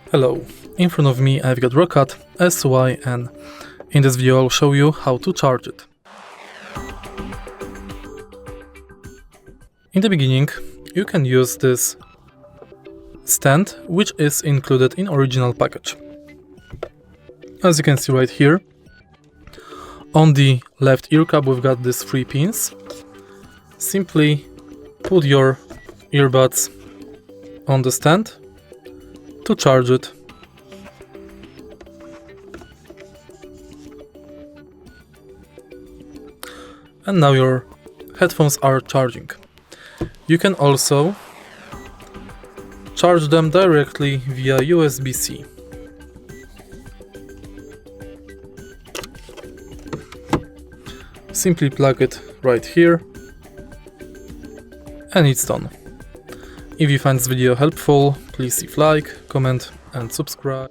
Hello, in front of me I've got Roccat SYN. In this video I'll show you how to charge it. In the beginning you can use this stand, which is included in original package. As you can see right here, on the left ear cap we've got these 3 pins. Simply put your earbuds on the stand to charge it. And now your headphones are charging. You can also charge them directly via USB-C. Simply plug it right here and it's done. If you find this video helpful, please leave like, comment and subscribe.